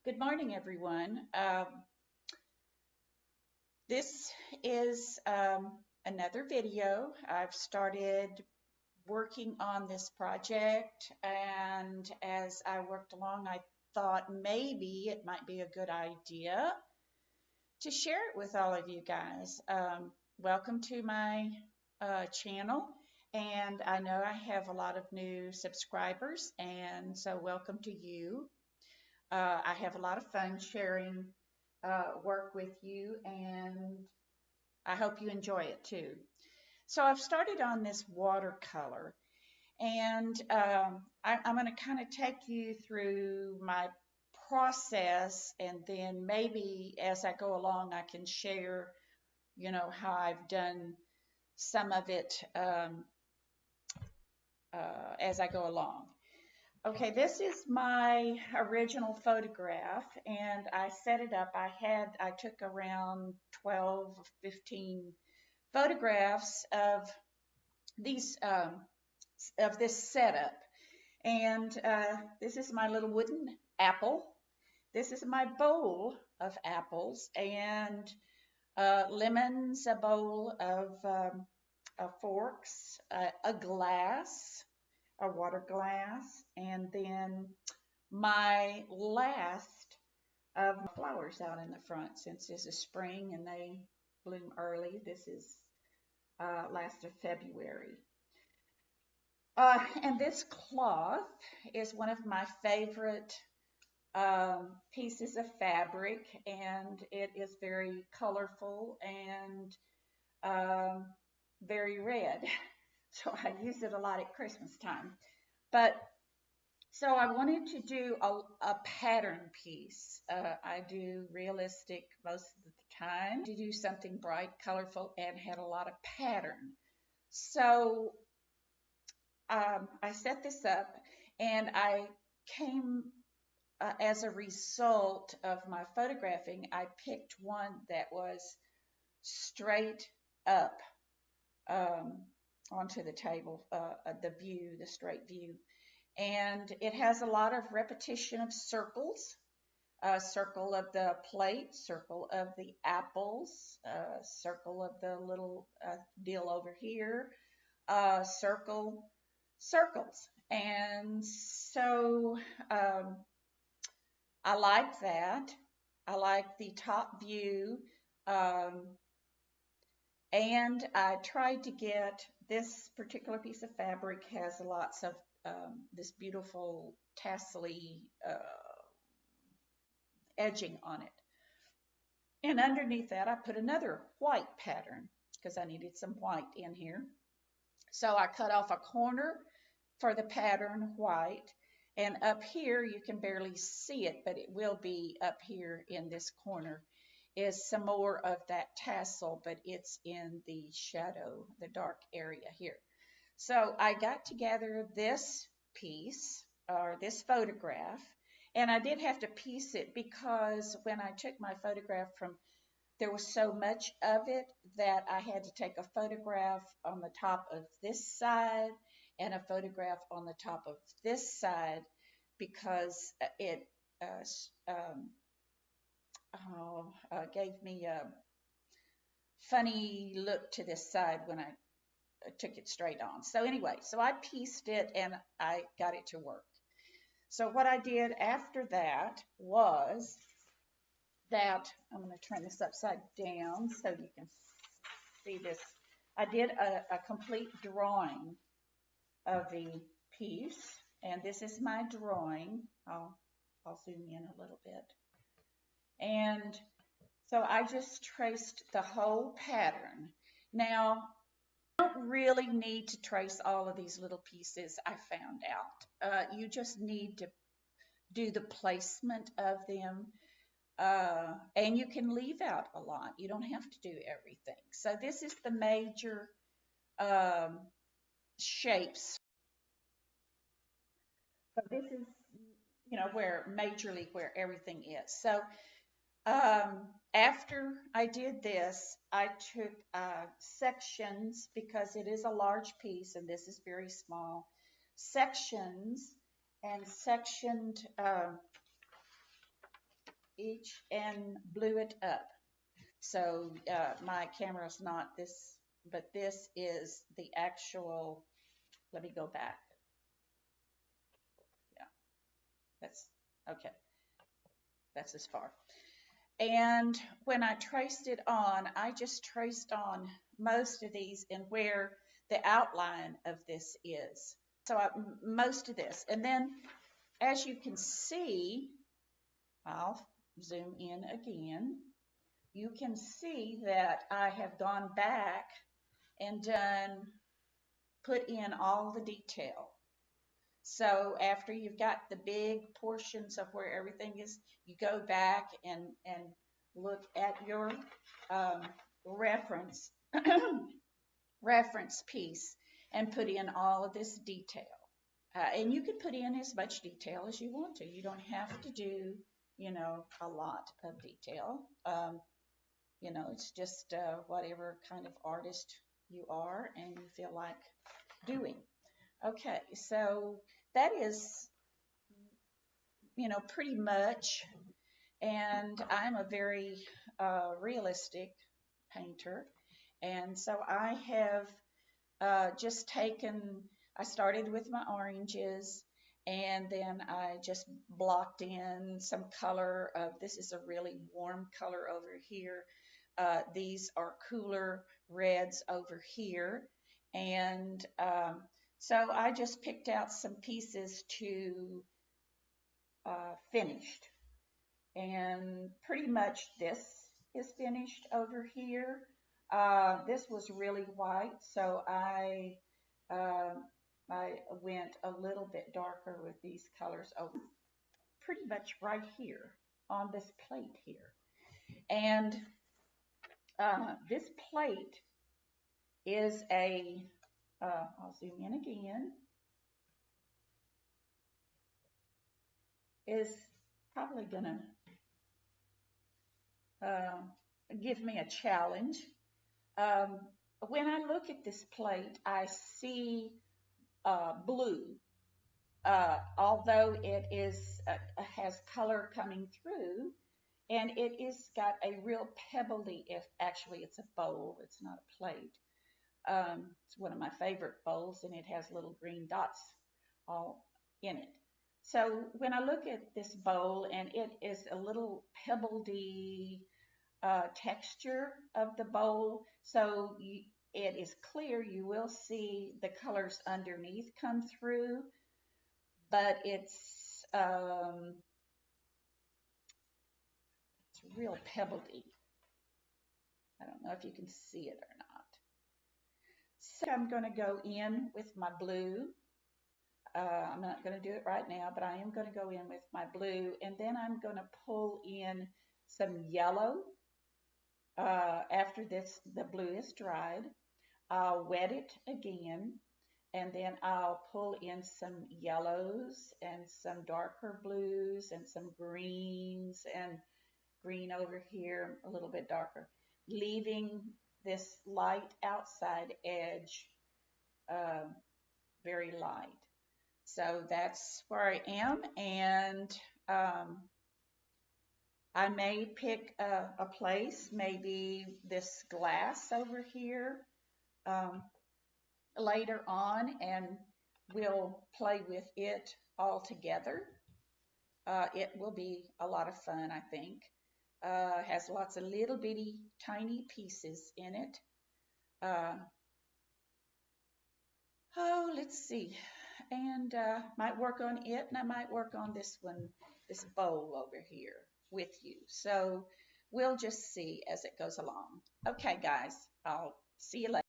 Good morning, everyone. This is another video. I've started working on this project, and as I worked along, I thought maybe it might be a good idea to share it with all of you guys. Welcome to my channel, and I know I have a lot of new subscribers, and so welcome to you. I have a lot of fun sharing work with you, and I hope you enjoy it too. So I've started on this watercolor, and I'm going to kind of take you through my process, and then maybe as I go along, I can share, how I've done some of it as I go along. Okay, this is my original photograph, and I set it up. I took around 12 or 15 photographs of these of this setup, and this is my little wooden apple. This is my bowl of apples, and lemons, a bowl of forks, a glass, a water glass, and then my last of flowers out in the front, since this is spring and they bloom early. This is last of February. And this cloth is one of my favorite pieces of fabric, and it is very colorful and very red. So I use it a lot at Christmas time. But so I wanted to do a pattern piece. I do realistic most of the time. To do something bright, colorful, and had a lot of pattern. So I set this up, and I came as a result of my photographing, I picked one that was straight up onto the table, the straight view. And it has a lot of repetition of circles, circle of the plate, circle of the apples, circle of the little deal over here, circles. And so I like that. I like the top view. And I tried to get this particular piece of fabric has lots of this beautiful tassel-y edging on it. And underneath that, I put another white pattern because I needed some white in here. So I cut off a corner for the pattern white. And up here, you can barely see it, but it will be up here in this corner, is some more of that tassel, but it's in the shadow, the dark area here. So I got together this piece, or this photograph, and I did have to piece it because when I took my photograph there was so much of it that I had to take a photograph on the top of this side and a photograph on the top of this side because it gave me a funny look to this side when I took it straight on. So anyway, so I pieced it and I got it to work. So what I did after that was that, I'm going to turn this upside down so you can see this. I did a complete drawing of the piece, and this is my drawing. I'll zoom in a little bit. And so I just traced the whole pattern. Now, you don't really need to trace all of these little pieces, I found out. You just need to do the placement of them, and you can leave out a lot. You don't have to do everything. So this is the major shapes. So this is, where everything is. So after I did this, I took sections, because it is a large piece and this is very small, sections, and sectioned each and blew it up. So my camera's not this, but this is the actual, let me go back. Yeah, that's, okay, that's as far. And when I traced it on, I just traced on most of these and where the outline of this is. So most of this. And then as you can see, I'll zoom in again. You can see that I have gone back and put in all the detail. So after you've got the big portions of where everything is, you go back and look at your reference reference piece and put in all of this detail. And you can put in as much detail as you want to. You don't have to do, you know, a lot of detail. You know, it's just whatever kind of artist you are and you feel like doing. Okay, so that is, you know, pretty much, and I'm a very realistic painter, and so I have just taken, I started with my oranges, and then I just blocked in some color of, this is a really warm color over here. These are cooler reds over here, and so I just picked out some pieces to finished, and pretty much this is finished over here. This was really white, so I went a little bit darker with these colors over pretty much right here on this plate here. And this plate is a, I'll zoom in again, is probably gonna give me a challenge. When I look at this plate, I see blue, although it is has color coming through, and it is got a real pebbly, if actually it's a bowl, it's not a plate. It's one of my favorite bowls, and it has little green dots all in it. So when I look at this bowl, and it is a little pebbledy texture of the bowl, so it is clear, you will see the colors underneath come through, but it's real pebbledy. I don't know if you can see it or not. So I'm going to go in with my blue. I'm not going to do it right now, but I am going to go in with my blue, and then I'm going to pull in some yellow. After this, the blue is dried, I'll wet it again, and then I'll pull in some yellows and some darker blues and some greens and green over here, a little bit darker, leaving this light outside edge very light. So that's where I am, and I may pick a place, maybe this glass over here later on, and we'll play with it all together. It will be a lot of fun, I think. Has lots of little bitty tiny pieces in it. Oh, let's see. And might work on it, and I might work on this one, this bowl over here with you. So we'll just see as it goes along. Okay, guys, I'll see you later.